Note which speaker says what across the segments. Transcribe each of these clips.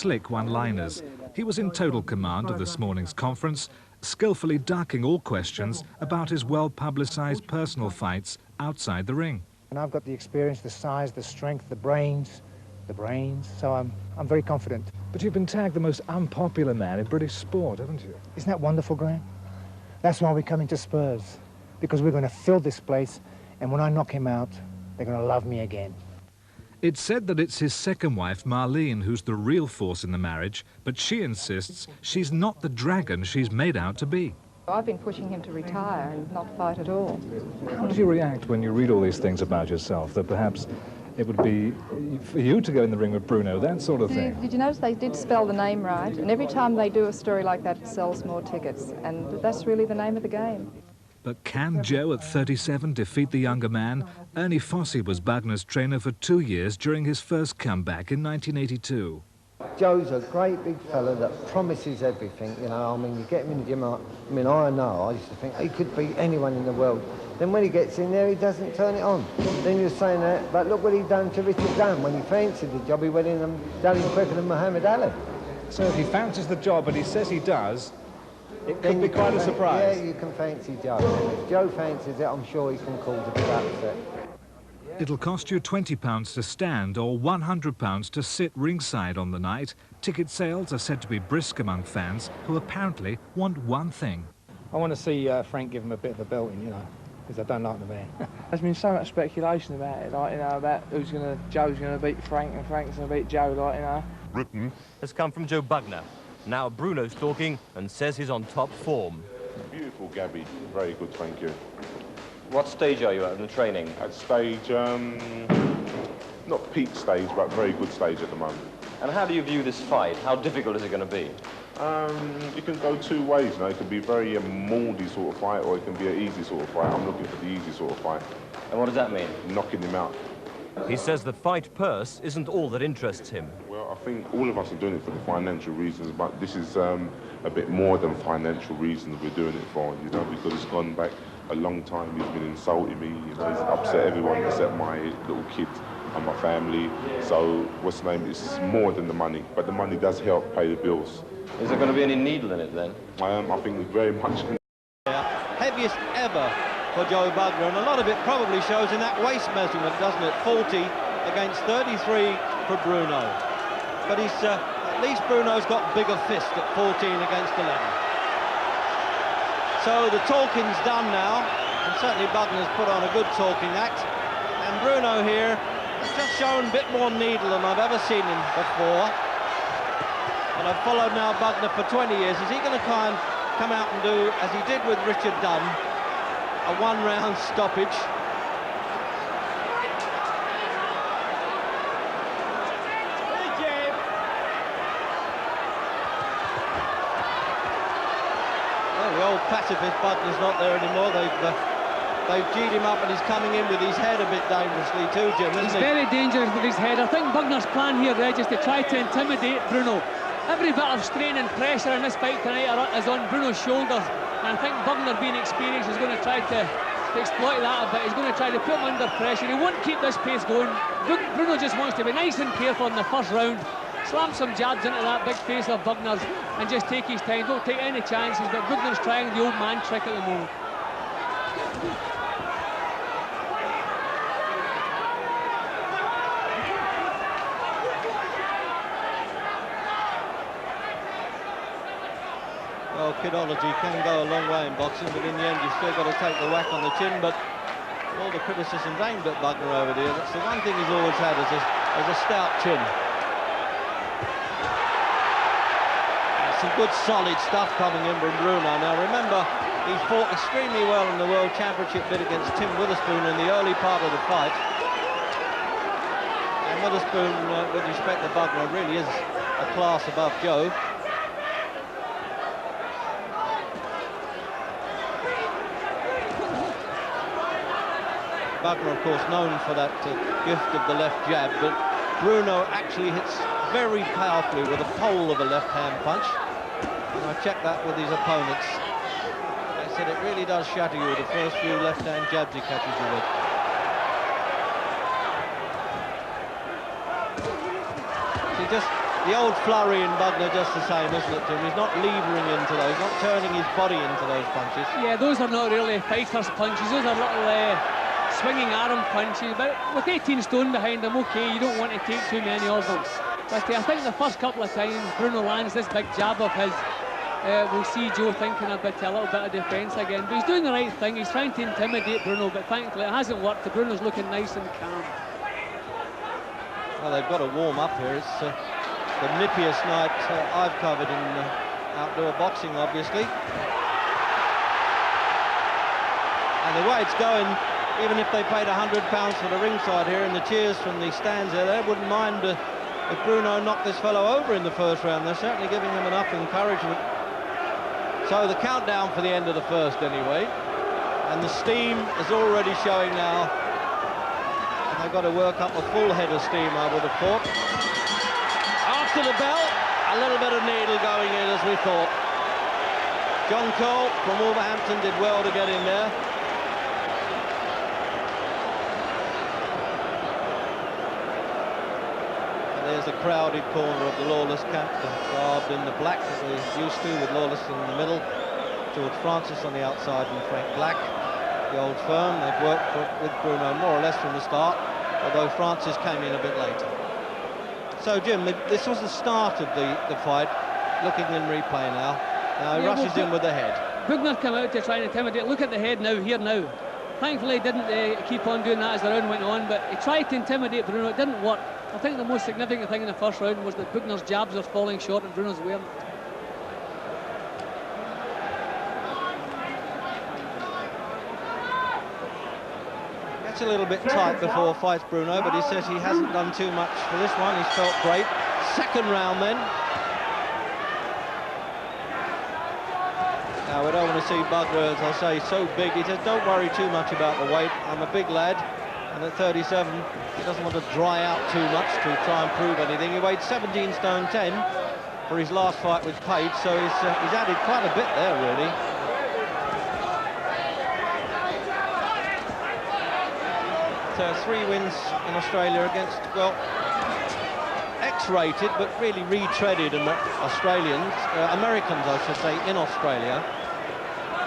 Speaker 1: slick one-liners. He was in total command of this morning's conference, skillfully ducking all questions about his well-publicized personal fights outside the ring.
Speaker 2: And I've got the experience, the size, the strength, the brains, so I'm very confident.
Speaker 1: But you've been tagged the most unpopular man in British sport, haven't you?
Speaker 2: Isn't that wonderful, Graham? That's why we're coming to Spurs, because we're going to fill this place, and when I knock him out, they're going to love me again.
Speaker 1: It's said that it's his second wife, Marlene, who's the real force in the marriage, but she insists she's not the dragon she's made out to be.
Speaker 3: I've been pushing him to retire and not fight at all.
Speaker 1: How do you react when you read all these things about yourself, that perhaps it would be for you to go in the ring with Bruno, that sort of thing?
Speaker 3: Did you notice they did spell the name right? And every time they do a story like that, it sells more tickets. And that's really the name of the game.
Speaker 1: But can Joe at 37 defeat the younger man? Ernie Fossey was Bugner's trainer for 2 years during his first comeback in 1982.
Speaker 4: Joe's a great big fella that promises everything, you know. I mean, you get him in the gym, I used to think he could beat anyone in the world. Then when he gets in there, he doesn't turn it on. Then you're saying that, but look what he done to Richard Dunn. When he fancied the job, he went in and done him quicker than Muhammad Ali.
Speaker 1: So if he fancies the job, and he says he does, it could be quite a surprise.
Speaker 4: Yeah, you can fancy Joe. If Joe fancies it, I'm sure he can cause a big upset.
Speaker 1: It'll cost you £20 to stand or £100 to sit ringside on the night. Ticket sales are said to be brisk among fans who apparently want one thing.
Speaker 2: I want to see Frank give him a bit of a belting, you know, because I don't like the man.
Speaker 5: There's been so much speculation about it, like, you know, about Joe's going to beat Frank and Frank's going to beat Joe, like, you know.
Speaker 6: Britain has come from Joe Bugner. Now Bruno's talking and says he's on top form.
Speaker 7: Beautiful, Gabby. Very good, thank you.
Speaker 8: What stage are you at in the training?
Speaker 7: At stage, not peak stage, but very good stage at the moment.
Speaker 8: And how do you view this fight? How difficult is it going to be?
Speaker 7: It can go two ways, you know. It can be a very mouldy sort of fight, or it can be an easy sort of fight. I'm looking for the easy sort of fight.
Speaker 8: And what does that mean?
Speaker 7: Knocking him out.
Speaker 6: He says the fight purse isn't all that interests him.
Speaker 7: Well, I think all of us are doing it for the financial reasons, but this is a bit more than financial reasons we're doing it for, you know, because it's gone back a long time. He's been insulting me, you know, he's upset everyone except my little kid and my family. So, what's the name? It's more than the money, but the money does help pay the bills.
Speaker 8: Is there going to be any needle in it then?
Speaker 7: I think very much.
Speaker 9: Heaviest ever for Joe Bugner, and a lot of it probably shows in that waist measurement, doesn't it? 40 against 33 for Bruno. But he's at least Bruno's got bigger fist at 14 against 11. So the talking's done now, and certainly Bugner's put on a good talking act. And Bruno here has just shown a bit more needle than I've ever seen him before. And I've followed now Bugner for 20 years. Is he going to try and come out and do, as he did with Richard Dunn, a one-round stoppage? The old pacifist Bugner's not there anymore. They've G'd him up, and he's coming in with his head a bit dangerously too, Jim, isn't he?
Speaker 5: He's very dangerous with his head. I think Bugner's plan here, Reg, is to try to intimidate Bruno. Every bit of strain and pressure in this fight tonight is on Bruno's shoulders, and I think Bugner, being experienced, is going to try to exploit that a bit. He's going to try to put him under pressure. He won't keep this pace going. Bruno just wants to be nice and careful in the first round, slam some jabs into that big face of Bugner's, and just take his time. Don't take any chances, but Bugner's trying the old man trick at the moment.
Speaker 9: Well, kidology can go a long way in boxing, but in the end you've still got to take the whack on the chin. But all the criticisms aimed at Bugner over there, that's the one thing he's always had, is a stout chin. Some good solid stuff coming in from Bruno. Now remember, he fought extremely well in the World Championship bid against Tim Witherspoon in the early part of the fight. And Witherspoon, with respect to Bugner, really is a class above Joe. Bugner, of course, known for that gift of the left jab, but Bruno actually hits very powerfully with a pole of a left-hand punch. And I checked that with his opponents. They said it really does shatter you with the first few left-hand jabs he catches you with. See, just The old flurry in Bugner just the same, isn't it, Jim? He's not levering into those, not turning his body into those punches.
Speaker 5: Yeah, those are not really fighter's punches. Those are little swinging arm punches. But with 18 stone behind him, okay, you don't want to take too many of them. But I think the first couple of times Bruno lands this big jab of his, we'll see Joe thinking a little bit of defence again. But he's doing the right thing. He's trying to intimidate Bruno, but thankfully it hasn't worked. Bruno's looking nice and calm.
Speaker 9: Well, they've got to warm up here. It's the nippiest night I've covered in outdoor boxing, obviously. And the way it's going, even if they paid £100 for the ringside here and the cheers from the stands there, they wouldn't mind if Bruno knocked this fellow over in the first round. They're certainly giving him enough encouragement. So the countdown for the end of the first anyway. And the steam is already showing now. And they've got to work up a full head of steam, I would have thought. After the bell, a little bit of needle going in as we thought. John Cole from Wolverhampton did well to get in there. And there's the crowded corner of the Lawless camp, garbed in the black that we're used to, with Lawless in the middle, George Francis on the outside and Frank Black, the old firm. They've worked with Bruno more or less from the start, although Francis came in a bit later. So, Jim, this was the start of the fight. Looking in replay now. Now he rushes in with the head.
Speaker 5: Bugner came out to try and intimidate. Look at the head now, here now. Thankfully, he didn't keep on doing that as the round went on, but he tried to intimidate Bruno. It didn't work. I think the most significant thing in the first round was that Bugner's jabs were falling short and Bruno's weren't.
Speaker 9: Gets a little bit tight before fights Bruno, but he says he hasn't done too much for this one. He's felt great. Second round then. Now we don't want to see Bugner, as I say, so big. He says, don't worry too much about the weight. I'm a big lad, and at 37, he doesn't want to dry out too much to try and prove anything. He weighed 17 stone 10 for his last fight with Page, so he's added quite a bit there, really. So 3 wins in Australia against, well, X-rated but really retreaded Australians, Americans I should say, in Australia.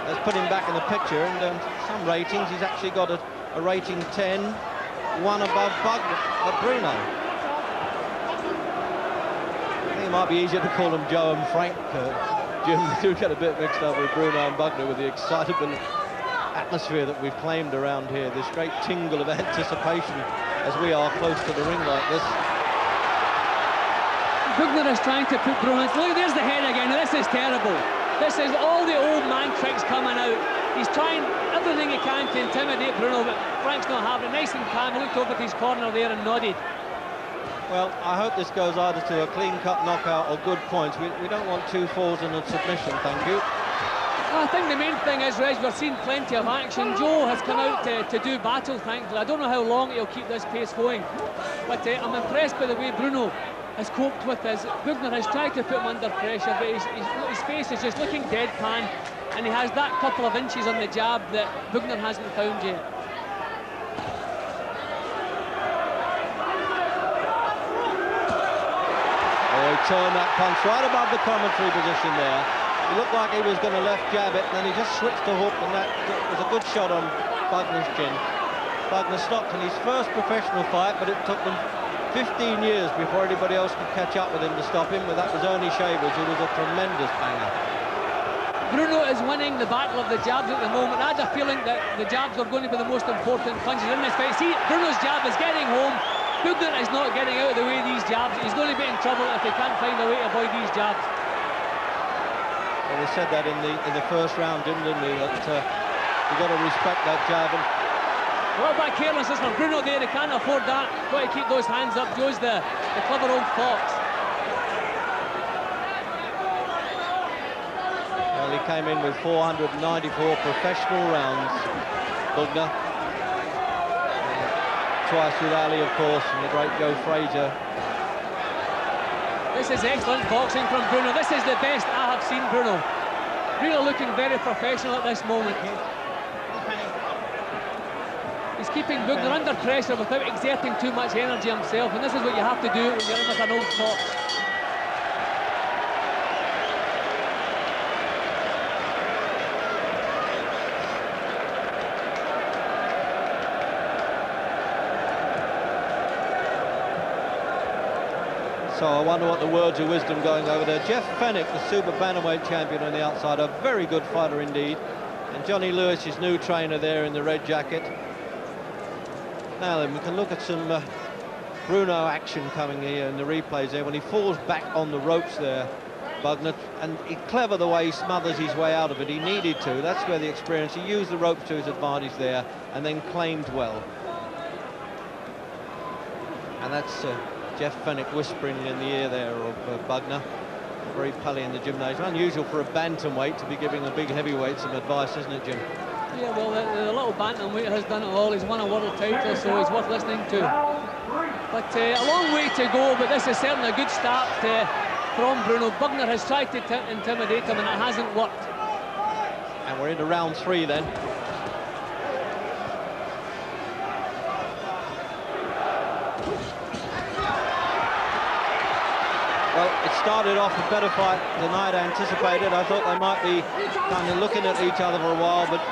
Speaker 9: Let's put him back in the picture, and some ratings, he's actually got a rating 10, one above Bruno. I think it might be easier to call them Joe and Frank. Jim, do get a bit mixed up with Bruno and Bugner with the excitable atmosphere that we've claimed around here, this great tingle of anticipation as we are close to the ring like this.
Speaker 5: Bugner is trying to put Bruno. Look, there's the head again. Now, this is terrible. This is all the old man tricks coming out. He's trying everything he can to intimidate Bruno, but Frank's not having it. Nice and calm. He looked over at his corner there and nodded.
Speaker 9: Well, I hope this goes either to a clean-cut knockout or good points. We don't want 2 falls and a submission, thank you.
Speaker 5: I think the main thing is, Reg, we're seeing plenty of action. Joe has come out to do battle, thankfully. I don't know how long he'll keep this pace going, but I'm impressed by the way Bruno has coped with this. Bugner has tried to put him under pressure, but his face is just looking deadpan, and he has that couple of inches on the jab that Bugner hasn't found yet.
Speaker 9: Oh, he turned that punch right above the commentary position there. He looked like he was going to left jab it, and then he just switched the hook, and that was a good shot on Bugner's chin. Bugner stopped in his first professional fight, but it took them 15 years before anybody else could catch up with him to stop him, but that was Ernie Shavers, who was a tremendous banger.
Speaker 5: Bruno is winning the battle of the jabs at the moment. I had a feeling that the jabs were going to be the most important punches in this fight. See, Bruno's jab is getting home. Bugner is not getting out of the way of these jabs. He's going to be in trouble if he can't find a way to avoid these jabs.
Speaker 9: Well, they said that in the first round, didn't they? That you've got to respect that jab. And
Speaker 5: a little bit of carelessness from Bruno there. He can't afford that. Got to keep those hands up. Joe's the clever old fox.
Speaker 9: Well, he came in with 494 professional rounds, Bugner. Twice with Ali, of course, and the great Joe Frazier.
Speaker 5: This is excellent boxing from Bruno. This is the best I have seen Bruno. Really looking very professional at this moment. He's keeping Bugner under pressure without exerting too much energy himself, and this is what you have to do when you're in with an old fox.
Speaker 9: So I wonder what the words of wisdom going over there. Jeff Fennick, the super bantamweight champion on the outside, a very good fighter indeed. And Johnny Lewis, his new trainer there in the red jacket. Now then, we can look at some Bruno action coming here in the replays there when he falls back on the ropes there, Bugner, and he's clever the way he smothers his way out of it. He needed to. That's where the experience. He used the ropes to his advantage there and then claimed well. And that's Jeff Fennick whispering in the ear there of Bugner. Very pally in the gymnasium. Unusual for a bantamweight to be giving a big heavyweight some advice, isn't it, Jim?
Speaker 5: Yeah, well, the little bantamweight has done it all. He's won a world title, so he's worth listening to. But a long way to go, but this is certainly a good start from Bruno. Bugner has tried to intimidate him, and it hasn't worked.
Speaker 9: And we're into round 3 then. Well, it started off a better fight than I'd anticipated. I thought they might be kind of looking at each other for a while, but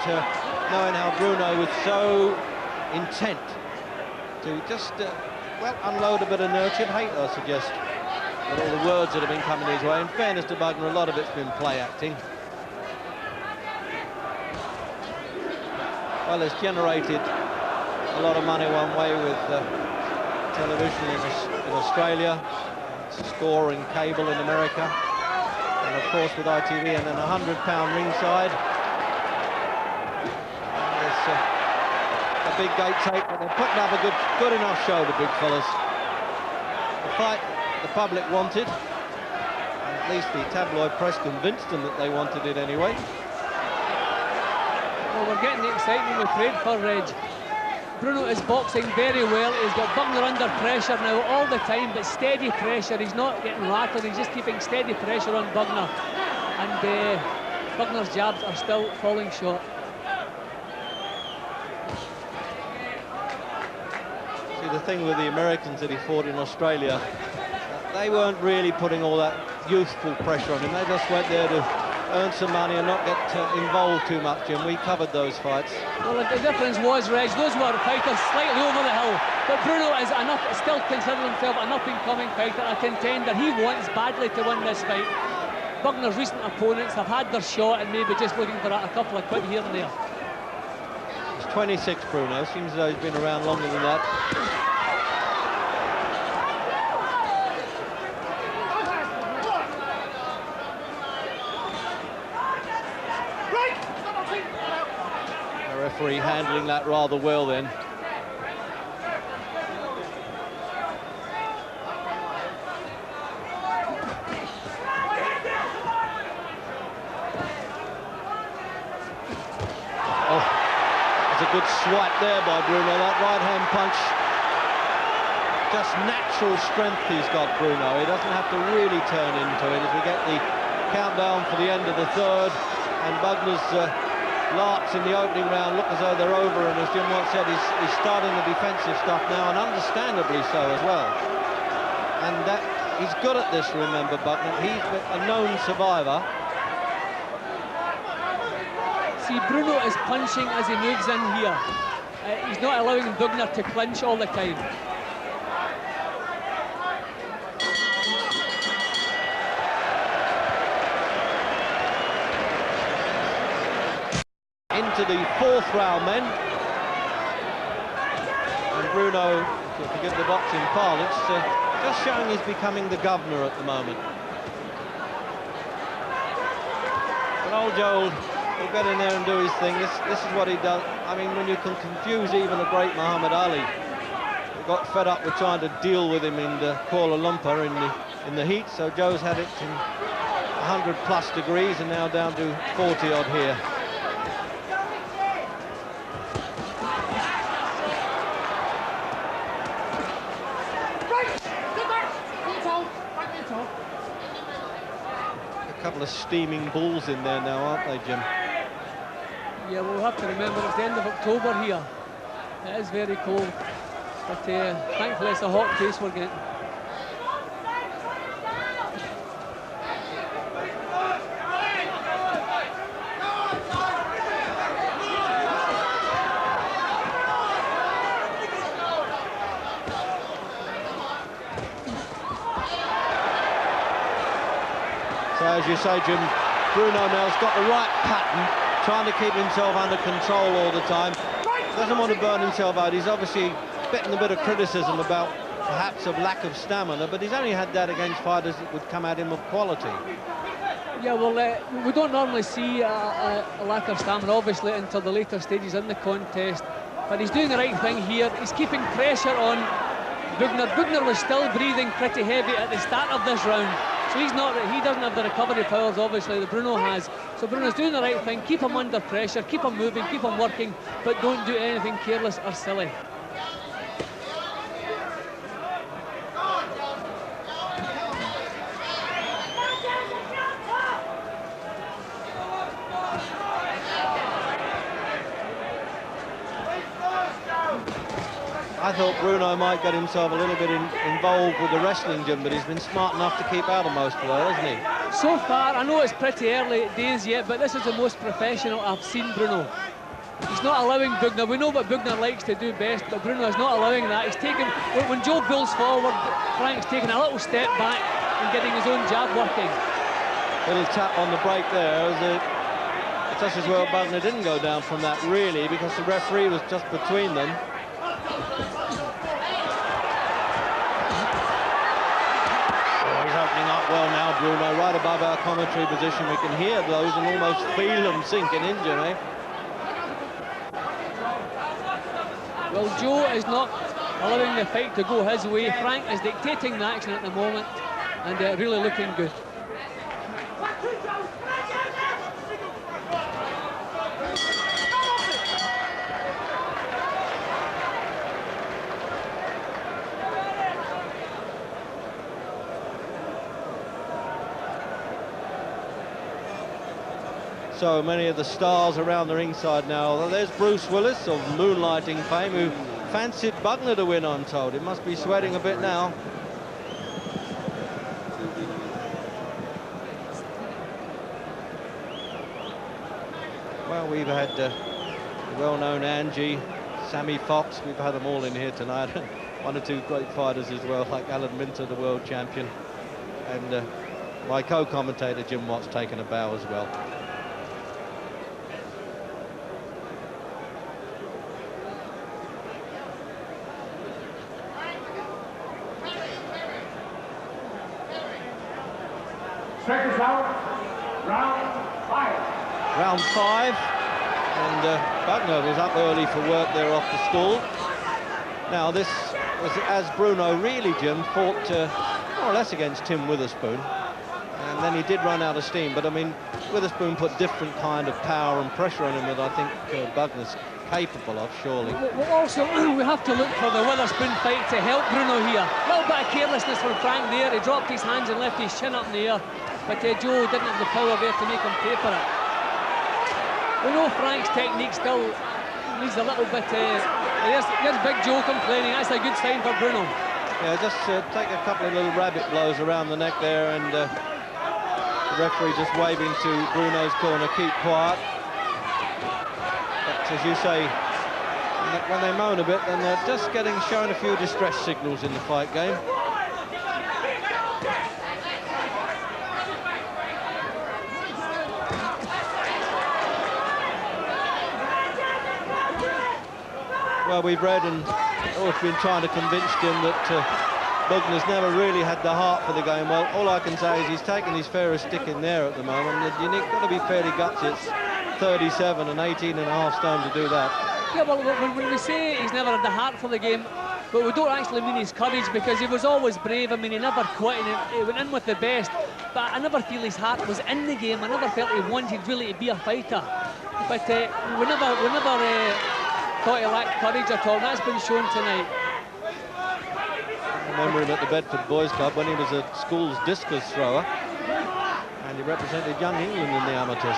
Speaker 9: knowing how Bruno was so intent to just, well, unload a bit of nurtured hate, I suggest, with all the words that have been coming his way. In fairness to Bugner, a lot of it's been play acting. Well, it's generated a lot of money one way with television in Australia, Score and cable in America, and of course with ITV, and then £100 ringside. It's a big gate take, but they're putting up a good enough show, the big fellas. The fight the public wanted, and at least the tabloid press convinced them that they wanted it anyway.
Speaker 5: Well, we're getting the excitement we prayed for, Reg. Bruno is boxing very well. He's got Bugner under pressure now all the time, but steady pressure. He's not getting rattled. He's just keeping steady pressure on Bugner. And Bugner's jabs are still falling short.
Speaker 9: See, the thing with the Americans that he fought in Australia, they weren't really putting all that youthful pressure on him. They just went there to earn some money and not get involved too much, and we covered those fights.
Speaker 5: Well, the difference was, Reg, those were fighters slightly over the hill, but Bruno is still considering himself an up-and-coming fighter, a contender. He wants badly to win this fight. Bugner's recent opponents have had their shot and maybe just looking for a couple of quid here and there.
Speaker 9: He's 26, Bruno. Seems as though he's been around longer than that. Referee handling that rather well then. Oh, there's a good swipe there by Bruno. That right-hand punch, just natural strength he's got, Bruno. He doesn't have to really turn into it as we get the countdown for the end of the third, and Bugner's larks in the opening round look as though they're over, and as Jim once said, he's starting the defensive stuff now, and understandably so as well. And he's good at this, remember, Bugner. He's a known survivor.
Speaker 5: See, Bruno is punching as he moves in here. He's not allowing Bugner to clinch all the time.
Speaker 9: Into the fourth round then, and Bruno, to forgive the boxing parlance, just showing he's becoming the governor at the moment. But old Joel will get in there and do his thing. This is what he does. I mean, when you can confuse even the great Muhammad Ali, he got fed up with trying to deal with him in Kuala Lumpur in the heat, so Joe's had it in 100+ degrees and now down to 40 odd here. A couple of steaming bulls in there now, aren't they, Jim?
Speaker 5: Yeah, we'll have to remember it's the end of October here. It is very cold, but thankfully it's a hot pace we're getting.
Speaker 9: So as you say, Jim, Bruno now's got the right pattern, trying to keep himself under control all the time. Doesn't want to burn himself out. He's obviously getting a bit of criticism about perhaps of lack of stamina, but he's only had that against fighters that would come at him of quality.
Speaker 5: Yeah, well, we don't normally see a lack of stamina, obviously, until the later stages in the contest. But he's doing the right thing here. He's keeping pressure on Bugner. Bugner was still breathing pretty heavy at the start of this round. So he doesn't have the recovery powers, obviously, that Bruno has. So Bruno's doing the right thing. Keep him under pressure, keep him moving, keep him working, but don't do anything careless or silly.
Speaker 9: I thought Bruno might get himself a little bit involved with the wrestling, Jim, but he's been smart enough to keep out of most of that, hasn't he?
Speaker 5: So far, I know it's pretty early days yet, but this is the most professional I've seen Bruno. He's not allowing Bugner. We know what Bugner likes to do best, but Bruno is not allowing that. He's taking, when Joe pulls forward, Frank's taking a little step back and getting his own jab working.
Speaker 9: Little tap on the break there. It's just as well Bugner didn't go down from that, really, because the referee was just between them. Opening up well now, Bruno, right above our commentary position. We can hear those and almost feel them sinking in, Jimmy.
Speaker 5: Well, Joe is not allowing the fight to go his way. Frank is dictating the action at the moment and really looking good.
Speaker 9: So many of the stars around the ringside now. There's Bruce Willis of moonlighting fame, who fancied Bugner to win, I'm told. It must be sweating a bit now. Well, we've had the well-known Angie, Sammy Fox. We've had them all in here tonight. One or two great fighters as well, like Alan Minter, the world champion. And my co-commentator, Jim Watt's, taken a bow as well.
Speaker 10: Strikers out. Round 5.
Speaker 9: Round 5. And Bugner was up early for work there off the stall. Now this was as Bruno really, Jim, fought more or less against Tim Witherspoon. And then he did run out of steam. But I mean, Witherspoon put different kind of power and pressure on him that I think Bugner's capable of, surely.
Speaker 5: Well, also, we have to look for the Witherspoon fight to help Bruno here. A little bit of carelessness from Frank there. He dropped his hands and left his chin up in the air. But Joe didn't have the power there to make him pay for it. We know Frank's technique still needs a little bit... There's Big Joe complaining. That's a good sign for Bruno.
Speaker 9: Yeah, just take a couple of little rabbit blows around the neck there, and the referee just waving to Bruno's corner, keep quiet. But as you say, when they moan a bit, then they're just showing a few distress signals in the fight game. Well, we've read and always been trying to convince Jim that Bugner's never really had the heart for the game. Well, all I can say is he's taken his fairest stick in there at the moment. And you've got to be fairly gutsy. It's 37 and 18 and a half stone to do that.
Speaker 5: Yeah, well, when we say he's never had the heart for the game, but we don't actually mean his courage, because he was always brave. I mean, he never quit, and he went in with the best. But I never feel his heart was in the game. I never felt he wanted really to be a fighter. But we never thought he lacked courage at all, and that's been shown tonight.
Speaker 9: I remember him at the Bedford Boys Club when he was a school's discus thrower, and he represented Young England in the amateurs.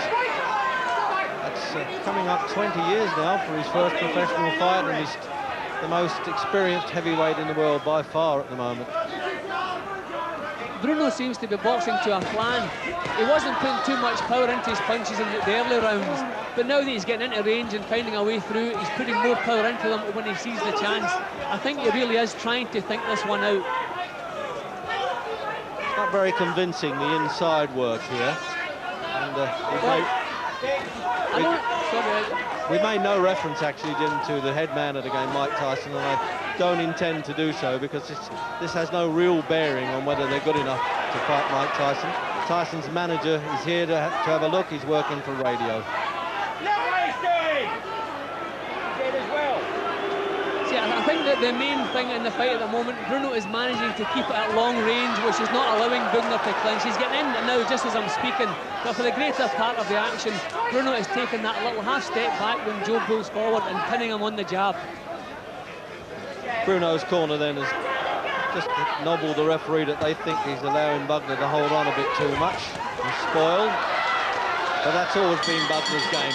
Speaker 9: That's coming up 20 years now for his first professional fight, and he's the most experienced heavyweight in the world by far at the moment.
Speaker 5: Bruno seems to be boxing to a plan. He wasn't putting too much power into his punches in the early rounds, but now that he's getting into range and finding a way through, he's putting more power into them when he sees the chance. I think he really is trying to think this one out.
Speaker 9: Not very convincing, the inside work here. And we made no reference, actually, Jim, to the head man of the game, Mike Tyson, and I don't intend to do so because this has no real bearing on whether they're good enough to fight Mike Tyson. Tyson's manager is here to have a look. He's working for radio.
Speaker 5: I think that the main thing in the fight at the moment, Bruno is managing to keep it at long range, which is not allowing Bugner to clinch. He's getting in now just as I'm speaking, but for the greater part of the action, Bruno is taking that little half step back when Joe pulls forward and pinning him on the jab.
Speaker 9: Bruno's corner then has just nobbled the referee that they think he's allowing Bugner to hold on a bit too much and spoiled, but that's always been Bugner's game.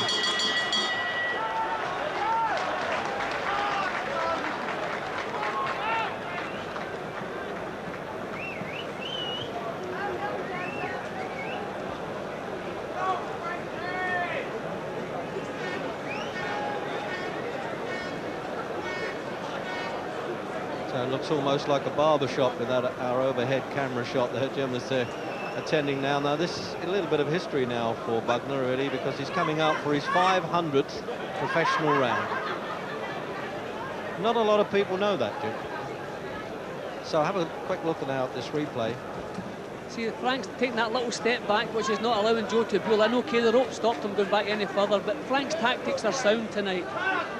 Speaker 9: So it looks almost like a barber shop with our overhead camera shot that Jim is attending now. Now this is a little bit of history now for Bugner, really, because he's coming out for his 500th professional round. Not a lot of people know that, Jim. So have a quick look now at this replay.
Speaker 5: See, Frank's taking that little step back, which is not allowing Joe to pull in. OK, the rope stopped him going back any further, but Frank's tactics are sound tonight,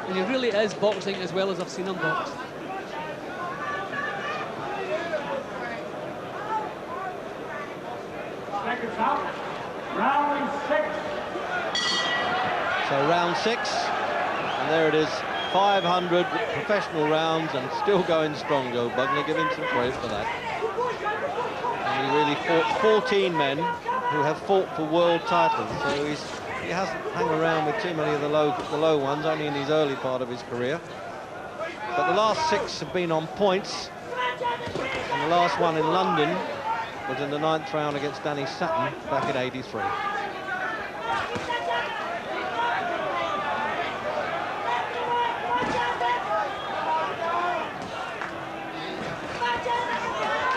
Speaker 5: and he really is boxing as well as I've seen him box.
Speaker 10: Round 6.
Speaker 9: So round 6, and there it is, 500 professional rounds and still going strong, Joe Bugner. Give him some credit for that. And he really fought 14 men who have fought for world titles, so he hasn't hung around with too many of the low ones, only in his early part of his career. But the last 6 have been on points, and the last one in London was in the 9th round against Danny Sutton back in '83.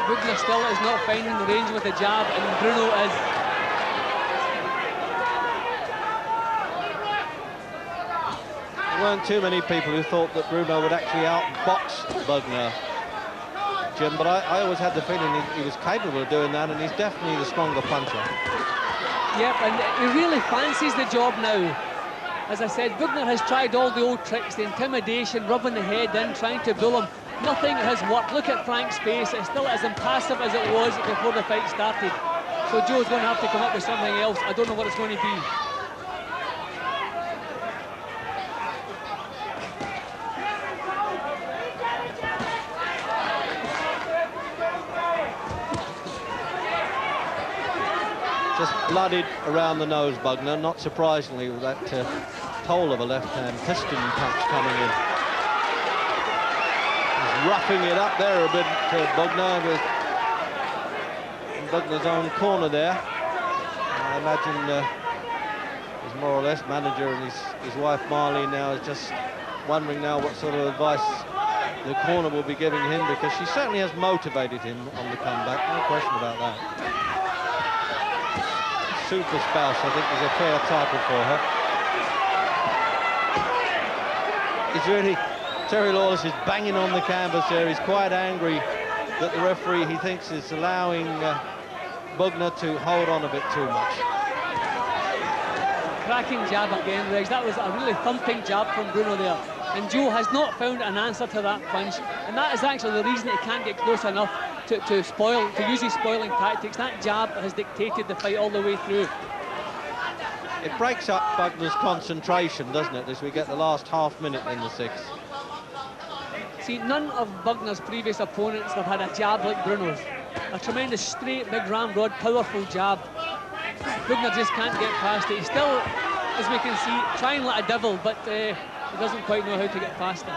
Speaker 5: Bugner still is not finding the range with the jab, and Bruno is.
Speaker 9: There weren't too many people who thought that Bruno would actually outbox Bugner, Jim, but I always had the feeling he was capable of doing that, and he's definitely the stronger puncher.
Speaker 5: Yep, and he really fancies the job now. As I said, Bugner has tried all the old tricks, the intimidation, rubbing the head in, trying to bull him. Nothing has worked. Look at Frank's face. It's still as impassive as it was before the fight started. So Joe's going to have to come up with something else. I don't know what it's going to be.
Speaker 9: Just blooded around the nose, Bugner, not surprisingly, with that pole of a left-hand piston punch coming in. He's roughing it up there a bit to Bugner, with Bugner's own corner there. I imagine his more or less manager and his wife Marlene now is just wondering now what sort of advice the corner will be giving him, because she certainly has motivated him on the comeback, no question about that. Super spouse, I think, is a fair title for her. It's really, Terry Lawless is banging on the canvas there. He's quite angry that the referee, he thinks, is allowing Bugner to hold on a bit too much.
Speaker 5: Cracking jab again, Regs. That was a really thumping jab from Bruno there. And Joe has not found an answer to that punch. And that is actually the reason he can't get close enough to use his spoiling tactics. That jab has dictated the fight all the way through.
Speaker 9: It breaks up Bugner's concentration, doesn't it, as we get the last half minute in the 6th.
Speaker 5: See, none of Bugner's previous opponents have had a jab like Bruno's. A tremendous straight, big ramrod, powerful jab. Bugner just can't get past it. He's still, as we can see, trying like a devil, but he doesn't quite know how to get past it.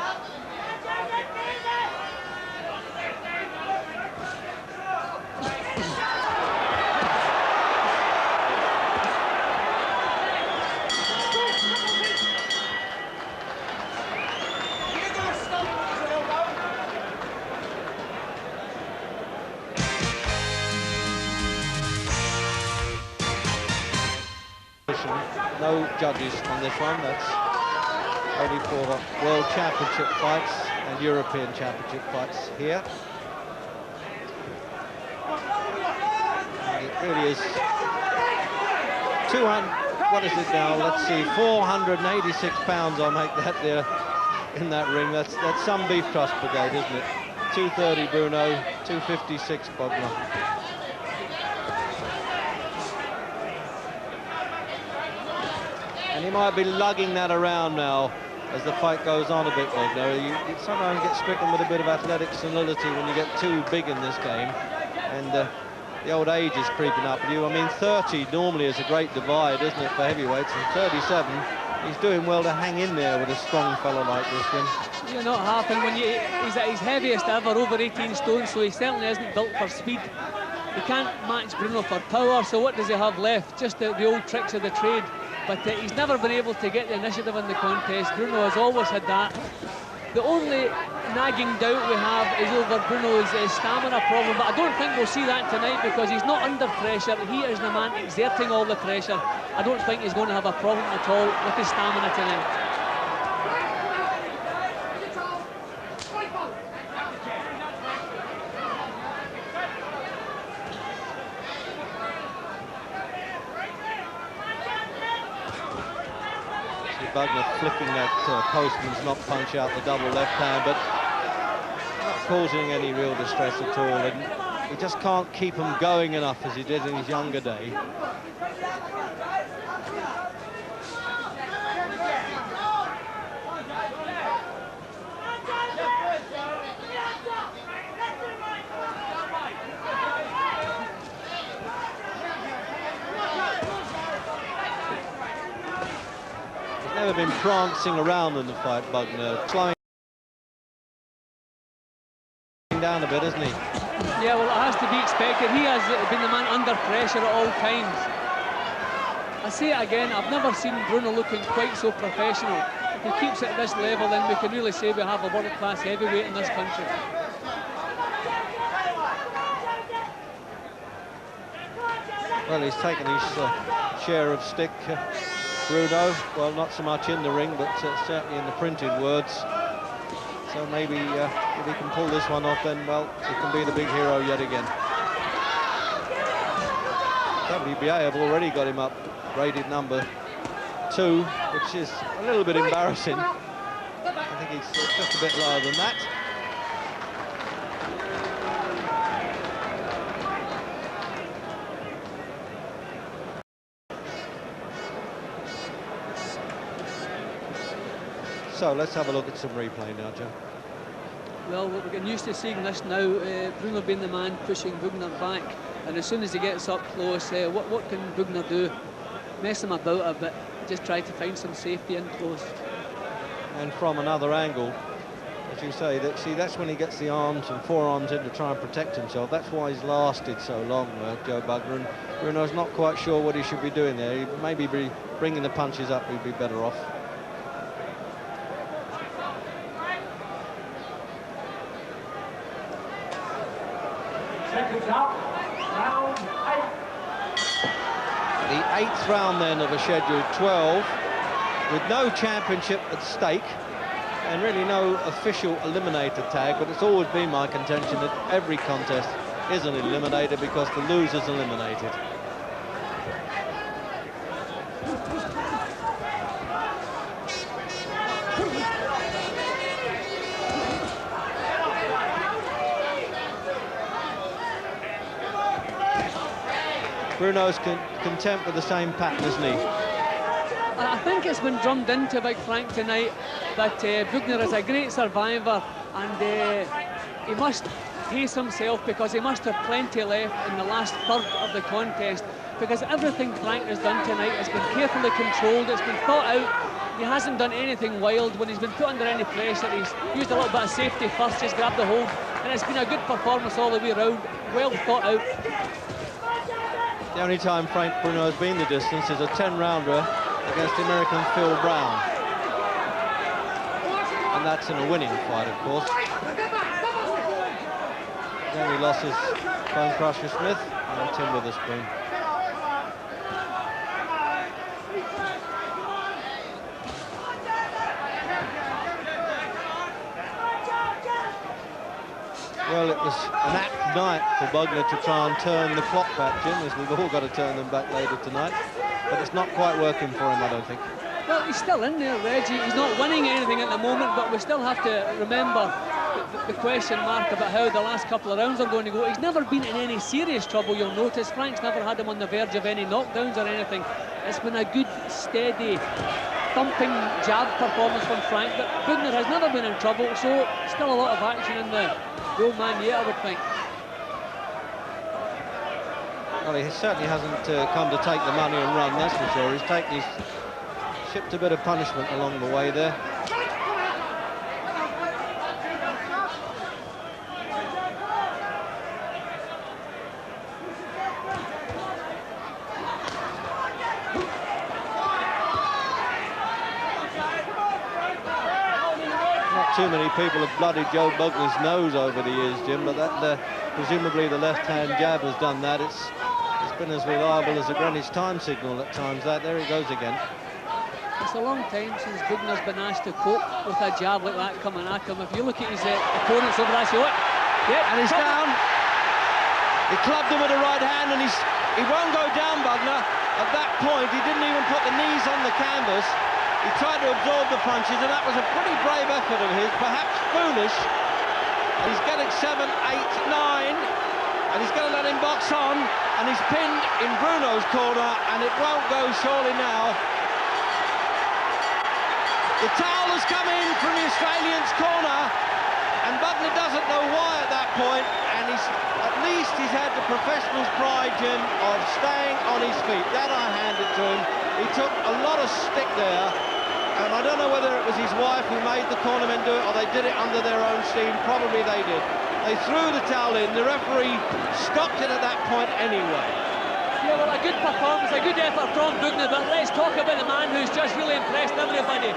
Speaker 9: and no judges on this one. That's only for World Championship fights and European Championship fights here. And it really is 200, what is it now? Let's see, 486 pounds I'll make that there in that ring. That's some beef trust brigade, isn't it? 230 Bruno, 256 Bugner. And he might be lugging that around now as the fight goes on a bit, Bugner. You sometimes get stricken with a bit of athletic senility when you get too big in this game. And the old age is creeping up with you. I mean, 30 normally is a great divide, isn't it, for heavyweights? And 37, he's doing well to hang in there with a strong fellow like this, Jim.
Speaker 5: You're not happen when he's at his heaviest ever, over 18 stone, so he certainly isn't built for speed. He can't match Bruno for power, so what does he have left? Just the old tricks of the trade. But he's never been able to get the initiative in the contest. Bruno has always had that. The only nagging doubt we have is over Bruno's stamina problem, but I don't think we'll see that tonight because he's not under pressure. He is the man exerting all the pressure. I don't think he's going to have a problem at all with his stamina tonight.
Speaker 9: Bugner flicking that postman's knock punch out the double left hand, but not causing any real distress at all. And he just can't keep him going enough as he did in his younger day. Never been prancing around in the fight, Bugner. Slowing down a bit, isn't he?
Speaker 5: Yeah, well, it has to be expected. He has been the man under pressure at all times. I say it again, I've never seen Bruno looking quite so professional. If he keeps it at this level, then we can really say we have a world-class heavyweight in this country.
Speaker 9: Well, he's taken his share of stick. Bruno, well, not so much in the ring, but certainly in the printed words. So maybe if he can pull this one off, then, well, he can be the big hero yet again. WBA have already got him up, rated number 2, which is a little bit embarrassing. I think he's just a bit lower than that. So let's have a look at some replay now, Joe.
Speaker 5: Well, we're getting used to seeing this now. Bruno being the man pushing Bugner back, and as soon as he gets up close, what can Bugner do? Mess him about a bit, just try to find some safety in close.
Speaker 9: And from another angle, as you say, that's when he gets the arms and forearms in to try and protect himself. That's why he's lasted so long, Joe Bugner. And Bruno's not quite sure what he should be doing there. He'd maybe be bringing the punches up, he'd be better off. The 8th round then of a scheduled 12, with no championship at stake and really no official eliminator tag, but it's always been my contention that every contest is an eliminator because the loser's eliminated. Bruno's content with the same pattern, isn't he?
Speaker 5: I think it's been drummed into Big Frank tonight that Bugner is a great survivor, and he must pace himself because he must have plenty left in the last third of the contest, because everything Frank has done tonight has been carefully controlled, it's been thought out. He hasn't done anything wild. When he's been put under any pressure, he's used a little bit of safety first, just grabbed the hold, and it's been a good performance all the way around, well thought out.
Speaker 9: The only time Frank Bruno has been the distance is a 10-rounder against the American Phil Brown. And that's in a winning fight, of course. Then he lost his Bone Crusher Smith and Tim Witherspoon. Well, it was an apt night for Bugner to try and turn the clock back, Jim, as we've all got to turn them back later tonight. But it's not quite working for him, I don't think.
Speaker 5: Well, he's still in there, Reggie. He's not winning anything at the moment, but we still have to remember the question mark about how the last couple of rounds are going to go. He's never been in any serious trouble, you'll notice. Frank's never had him on the verge of any knockdowns or anything. It's been a good, steady, thumping jab performance from Frank, but Bugner has never been in trouble, so still a lot of action in the old man yet, I would think.
Speaker 9: Well, he certainly hasn't come to take the money and run, that's for sure. He's shipped a bit of punishment along the way there. Too many people have bloodied Joe Bugner's nose over the years, Jim, but that presumably the left-hand jab has done that. It's been as reliable as a Greenwich time signal at times. There he goes again.
Speaker 5: It's a long time since Bugner's been asked to cope with a jab like that coming at him. If you look at his opponents over there, look, yeah,
Speaker 9: and he's down. He clubbed him with the right hand, and he won't go down, Bugner. At that point, he didn't even put the knees on the canvas. He tried to absorb the punches, and that was a pretty brave effort of his, perhaps foolish. He's getting 7, 8, 9, and he's going to let him box on, and he's pinned in Bruno's corner, and it won't go surely now. The towel has come in from the Australian's corner, and Bugner doesn't know why at that point, and at least he's had the professional's pride, Jim, of staying on his feet. That I hand it to him. He took a lot of stick there, and I don't know whether it was his wife who made the cornermen do it or they did it under their own steam. Probably they did. They threw the towel in. The referee stopped it at that point anyway.
Speaker 5: Yeah, well, a good performance, a good effort from Bugner, but let's talk about the man who's just really impressed everybody.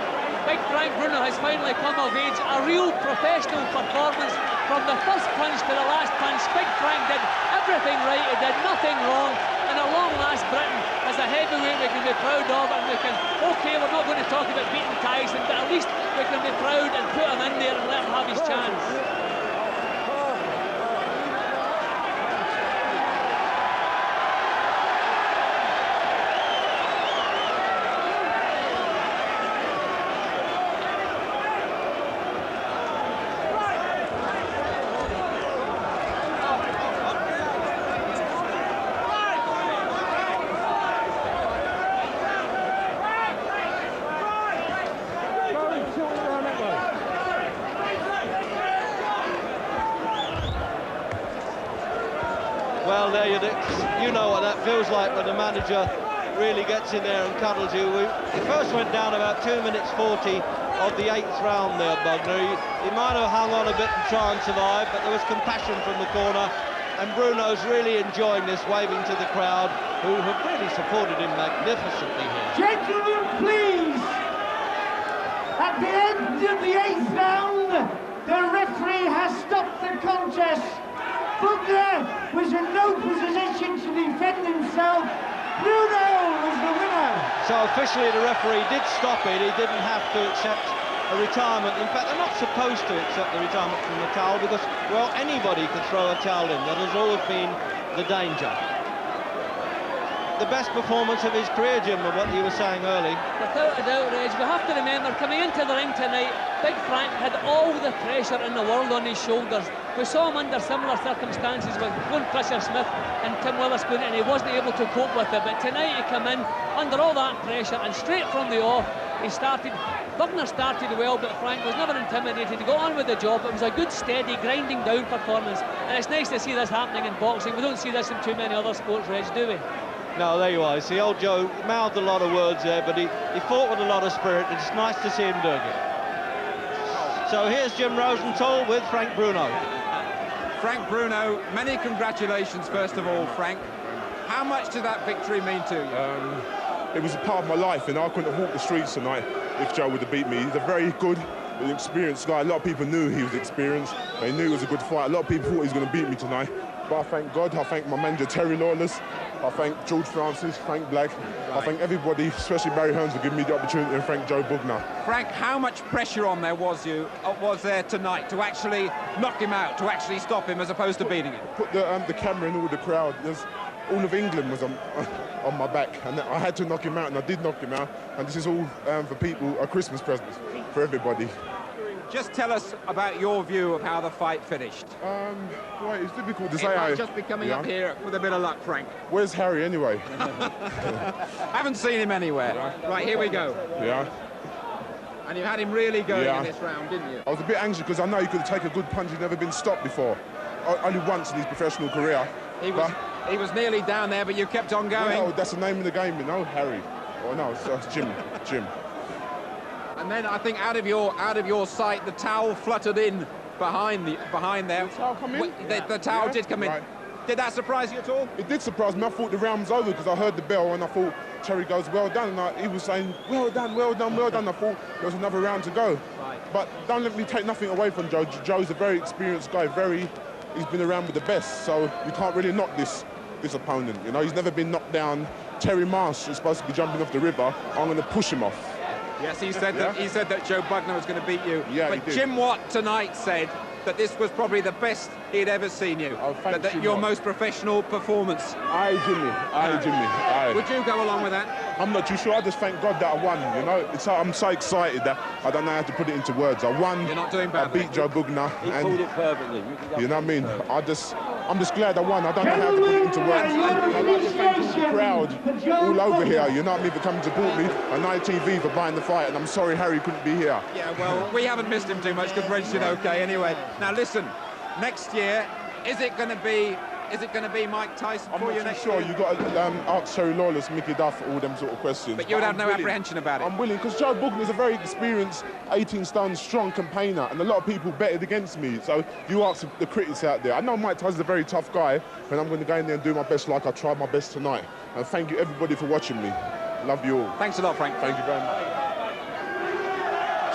Speaker 5: Big Frank Bruno has finally come of age. A real professional performance from the first punch to the last punch. Big Frank did everything right. He did nothing wrong. And at long last, Britain as a heavyweight we can be proud of, and we can, okay, we're not going to talk about beating Tyson, but at least we can be proud and put him in there and let him have his chance.
Speaker 9: Well, there you know what that feels like when the manager really gets in there and cuddles you. He first went down about 2 minutes 40 of the 8th round there, Bugner. He might have hung on a bit and tried and survive, but there was compassion from the corner, and Bruno's really enjoying this, waving to the crowd, who have really supported him magnificently here.
Speaker 10: Gentlemen, please! At the end of the 8th round, the referee has stopped the contest. Bugner was in no position to defend himself. Bruno was the winner.
Speaker 9: So officially the referee did stop it. He didn't have to accept a retirement. In fact, they're not supposed to accept the retirement from the towel because, well, anybody could throw a towel in. That has always been the danger. The best performance of his career, Jim, of what you were saying early.
Speaker 5: Without a doubt, Reg, we have to remember, coming into the ring tonight, Big Frank had all the pressure in the world on his shoulders. We saw him under similar circumstances with Glenn Fisher-Smith and Tim Witherspoon, and he wasn't able to cope with it. But tonight he came in under all that pressure, and straight from the off, Bugner started well, but Frank was never intimidated. He got on with the job. It was a good, steady, grinding down performance. And it's nice to see this happening in boxing. We don't see this in too many other sports, Reg, do we?
Speaker 9: No, there you are. You see, old Joe mouthed a lot of words there, but he fought with a lot of spirit. It's nice to see him doing it. So here's Jim Rosenthal with Frank Bruno.
Speaker 11: Frank Bruno, many congratulations, first of all, Frank. How much did that victory mean to you?
Speaker 7: It was a part of my life, and I couldn't have walked the streets tonight if Joe would have beat me. He's a very good, experienced guy. A lot of people knew he was experienced. They knew it was a good fight. A lot of people thought he was going to beat me tonight.
Speaker 12: but I thank God, I thank my manager Terry Lawless, I thank George Francis, Frank Black, I thank everybody, especially Barry Hearns, for giving me the opportunity, and thank Joe Bugner.
Speaker 11: Frank, how much pressure on there was there tonight to actually knock him out, to actually stop him, as opposed to beating him?
Speaker 12: Put the camera in all the crowd. All of England was on my back, and I had to knock him out, and I did knock him out. And this is all for people, a Christmas present for everybody.
Speaker 11: Just tell us about your view of how the fight finished.
Speaker 12: Well, it's difficult to say.
Speaker 11: It might just be coming up here with a bit of luck, Frank.
Speaker 12: Where's Harry anyway?
Speaker 11: Haven't seen him anywhere. Right, here we go.
Speaker 12: Yeah.
Speaker 11: And you had him really going in this round, didn't you?
Speaker 12: I was a bit anxious because I know he could take a good punch. He's never been stopped before. Only once in his professional career.
Speaker 11: He was nearly down there, but you kept on going.
Speaker 12: Well, that's the name of the game, you know, Harry. Oh no, it's Jim.
Speaker 11: And then I think out of your sight, the towel fluttered in behind there.
Speaker 12: The towel come in?
Speaker 11: The towel did come in.
Speaker 12: Right.
Speaker 11: Did that surprise you at all?
Speaker 12: It did surprise me. I thought the round was over because I heard the bell and I thought Terry goes, well done. And he was saying, well done, well done, well done. I thought there was another round to go.
Speaker 11: Right.
Speaker 12: But don't let me take nothing away from Joe. Joe's a very experienced guy. He's been around with the best. So you can't really knock this opponent. You know, he's never been knocked down. Terry Marsh is supposed to be jumping off the river. I'm going to push him off.
Speaker 11: Yes, he said that Joe Bugner was going to beat you.
Speaker 12: Yeah,
Speaker 11: but Jim Watt tonight said that this was probably the best he'd ever seen you.
Speaker 12: Oh,
Speaker 11: that your most professional performance.
Speaker 12: Aye, Jimmy. Aye.
Speaker 11: Would you go along with that?
Speaker 12: I'm not too sure. I just thank God that I won. You know, I'm so excited that I don't know how to put it into words. I won.
Speaker 11: You're not doing badly.
Speaker 12: I beat Joe Bugner.
Speaker 8: He called it perfectly.
Speaker 12: You know what I mean? I'm just glad I won. I don't know how to put it into words. I'd like to thank the crowd all over here, you know what I mean, for coming to support me, and ITV for buying the fight, and I'm sorry Harry couldn't be here.
Speaker 11: Yeah, well, we haven't missed him too much because registered okay anyway. Now listen, next year, is it going to be Mike Tyson for you next year?
Speaker 12: I'm not sure. You've got to ask Terry Lawless, Mickey Duff, all them sort of questions.
Speaker 11: But you would have no apprehension about it?
Speaker 12: I'm willing, because Joe Bugner is a very experienced 18-stone strong campaigner, and a lot of people betted against me. So you ask the critics out there. I know Mike Tyson's a very tough guy, but I'm going to go in there and do my best like I tried my best tonight. And thank you, everybody, for watching me. Love you all.
Speaker 11: Thanks a lot, Frank.
Speaker 12: Thank you very much.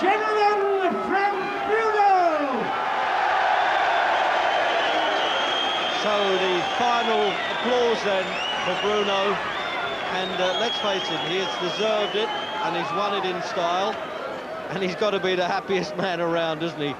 Speaker 10: Gentlemen, from Bruno!
Speaker 9: So the final applause then for Bruno, and let's face it, he has deserved it, and he's won it in style, and he's got to be the happiest man around, isn't he?